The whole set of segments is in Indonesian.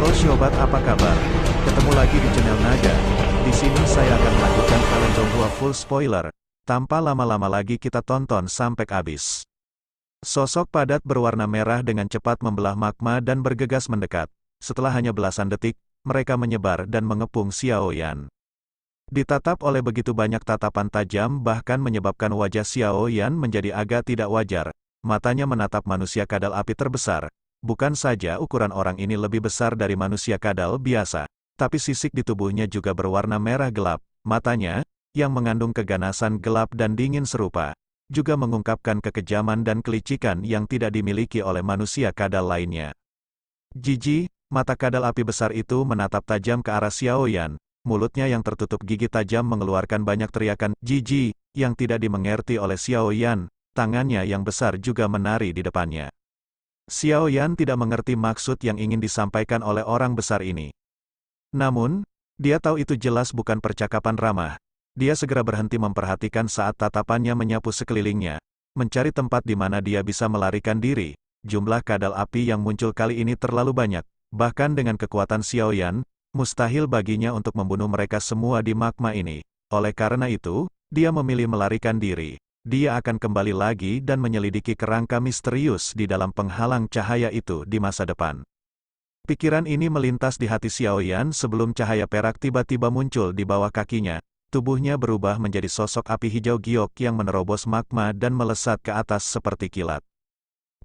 Halo Sobat, apa kabar? Ketemu lagi di channel Naga. Di sini saya akan melanjutkan kalian Donghua full spoiler. Tanpa lama-lama lagi kita tonton sampai habis. Sosok padat berwarna merah dengan cepat membelah magma dan bergegas mendekat. Setelah hanya belasan detik, mereka menyebar dan mengepung Xiao Yan. Ditatap oleh begitu banyak tatapan tajam bahkan menyebabkan wajah Xiao Yan menjadi agak tidak wajar. Matanya menatap manusia kadal api terbesar. Bukan saja ukuran orang ini lebih besar dari manusia kadal biasa, tapi sisik di tubuhnya juga berwarna merah gelap. Matanya, yang mengandung keganasan gelap dan dingin serupa, juga mengungkapkan kekejaman dan kelicikan yang tidak dimiliki oleh manusia kadal lainnya. Jijik, mata kadal api besar itu menatap tajam ke arah Xiao Yan. Mulutnya yang tertutup gigi tajam mengeluarkan banyak teriakan jijik yang tidak dimengerti oleh Xiao Yan. Tangannya yang besar juga menari di depannya. Xiao Yan tidak mengerti maksud yang ingin disampaikan oleh orang besar ini. Namun, dia tahu itu jelas bukan percakapan ramah. Dia segera berhenti memperhatikan saat tatapannya menyapu sekelilingnya, mencari tempat di mana dia bisa melarikan diri. Jumlah kadal api yang muncul kali ini terlalu banyak, bahkan dengan kekuatan Xiao Yan, mustahil baginya untuk membunuh mereka semua di magma ini. Oleh karena itu, dia memilih melarikan diri. Dia akan kembali lagi dan menyelidiki kerangka misterius di dalam penghalang cahaya itu di masa depan. Pikiran ini melintas di hati Xiao Yan sebelum cahaya perak tiba-tiba muncul di bawah kakinya. Tubuhnya berubah menjadi sosok api hijau giok yang menerobos magma dan melesat ke atas seperti kilat.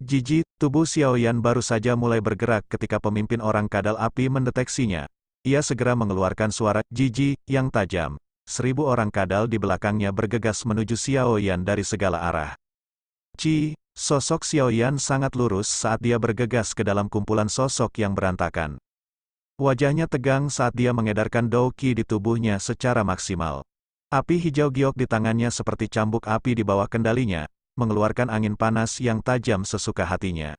Jijik, tubuh Xiao Yan baru saja mulai bergerak ketika pemimpin orang kadal api mendeteksinya. Ia segera mengeluarkan suara jijik yang tajam. 1000 orang kadal di belakangnya bergegas menuju Xiao Yan dari segala arah. Sosok Xiao Yan sangat lurus saat dia bergegas ke dalam kumpulan sosok yang berantakan. Wajahnya tegang saat dia mengedarkan Dou Qi di tubuhnya secara maksimal. Api hijau giok di tangannya seperti cambuk api di bawah kendalinya, mengeluarkan angin panas yang tajam sesuka hatinya.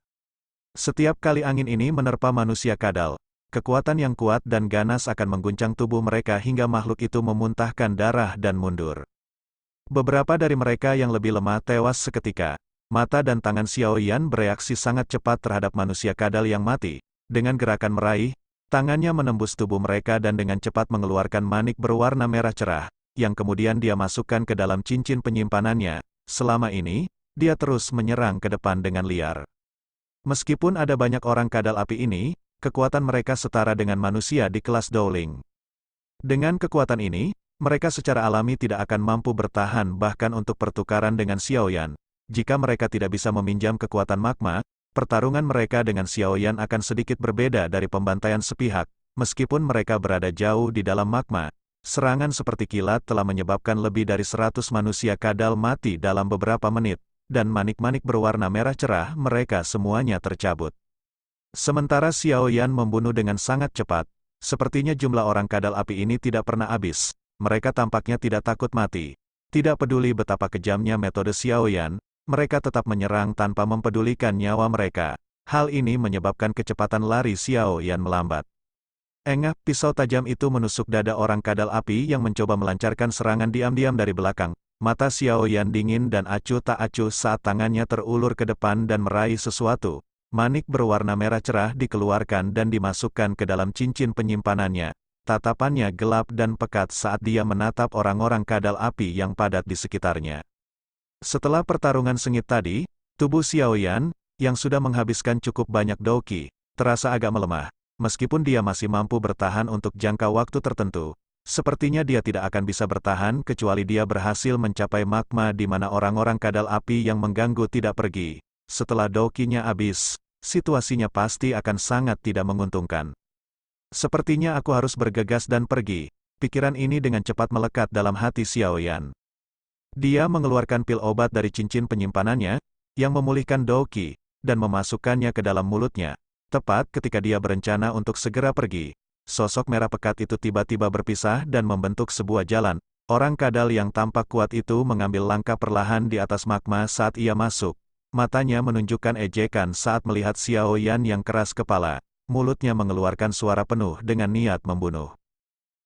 Setiap kali angin ini menerpa manusia kadal, kekuatan yang kuat dan ganas akan mengguncang tubuh mereka hingga makhluk itu memuntahkan darah dan mundur. Beberapa dari mereka yang lebih lemah tewas seketika. Mata dan tangan Xiao Yan bereaksi sangat cepat terhadap manusia kadal yang mati. Dengan gerakan meraih, tangannya menembus tubuh mereka dan dengan cepat mengeluarkan manik berwarna merah cerah, yang kemudian dia masukkan ke dalam cincin penyimpanannya. Selama ini, dia terus menyerang ke depan dengan liar. Meskipun ada banyak orang kadal api ini, kekuatan mereka setara dengan manusia di kelas Dowling. Dengan kekuatan ini, mereka secara alami tidak akan mampu bertahan bahkan untuk pertukaran dengan Xiao Yan. Jika mereka tidak bisa meminjam kekuatan magma, pertarungan mereka dengan Xiao Yan akan sedikit berbeda dari pembantaian sepihak. Meskipun mereka berada jauh di dalam magma, serangan seperti kilat telah menyebabkan lebih dari 100 manusia kadal mati dalam beberapa menit, dan manik-manik berwarna merah cerah mereka semuanya tercabut. Sementara Xiao Yan membunuh dengan sangat cepat, sepertinya jumlah orang kadal api ini tidak pernah habis. Mereka tampaknya tidak takut mati. Tidak peduli betapa kejamnya metode Xiao Yan, mereka tetap menyerang tanpa mempedulikan nyawa mereka. Hal ini menyebabkan kecepatan lari Xiao Yan melambat. Engah, pisau tajam itu menusuk dada orang kadal api yang mencoba melancarkan serangan diam-diam dari belakang. Mata Xiao Yan dingin dan acuh tak acuh saat tangannya terulur ke depan dan meraih sesuatu. Manik berwarna merah cerah dikeluarkan dan dimasukkan ke dalam cincin penyimpanannya. Tatapannya gelap dan pekat saat dia menatap orang-orang kadal api yang padat di sekitarnya. Setelah pertarungan sengit tadi, tubuh Xiao Yan, yang sudah menghabiskan cukup banyak Dou Qi, terasa agak melemah. Meskipun dia masih mampu bertahan untuk jangka waktu tertentu, sepertinya dia tidak akan bisa bertahan kecuali dia berhasil mencapai magma di mana orang-orang kadal api yang mengganggu tidak pergi. Setelah Dou Qi-nya habis, situasinya pasti akan sangat tidak menguntungkan. Sepertinya aku harus bergegas dan pergi. Pikiran ini dengan cepat melekat dalam hati Xiao Yan. Dia mengeluarkan pil obat dari cincin penyimpanannya, yang memulihkan Dou Qi, dan memasukkannya ke dalam mulutnya. Tepat ketika dia berencana untuk segera pergi, sosok merah pekat itu tiba-tiba berpisah dan membentuk sebuah jalan. Orang kadal yang tampak kuat itu mengambil langkah perlahan di atas magma saat ia masuk. Matanya menunjukkan ejekan saat melihat Xiao Yan yang keras kepala. Mulutnya mengeluarkan suara penuh dengan niat membunuh.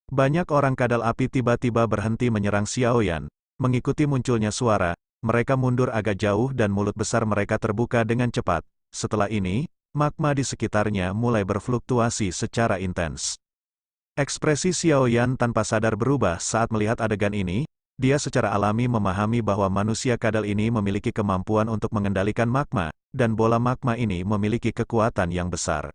Banyak orang kadal api tiba-tiba berhenti menyerang Xiao Yan. Mengikuti munculnya suara, mereka mundur agak jauh dan mulut besar mereka terbuka dengan cepat. Setelah ini, magma di sekitarnya mulai berfluktuasi secara intens. Ekspresi Xiao Yan tanpa sadar berubah saat melihat adegan ini. Dia secara alami memahami bahwa manusia kadal ini memiliki kemampuan untuk mengendalikan magma, dan bola magma ini memiliki kekuatan yang besar.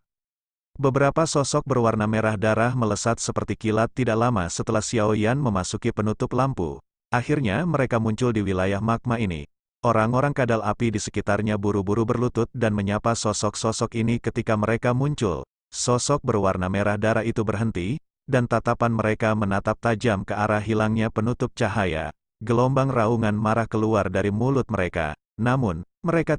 Beberapa sosok berwarna merah darah melesat seperti kilat tidak lama setelah Xiao Yan memasuki penutup lampu. Akhirnya mereka muncul di wilayah magma ini. Orang-orang kadal api di sekitarnya buru-buru berlutut dan menyapa sosok-sosok ini ketika mereka muncul. Sosok berwarna merah darah itu berhenti, dan tatapan mereka menatap tajam ke arah hilangnya penutup cahaya. Gelombang raungan marah keluar dari mulut mereka. Namun, mereka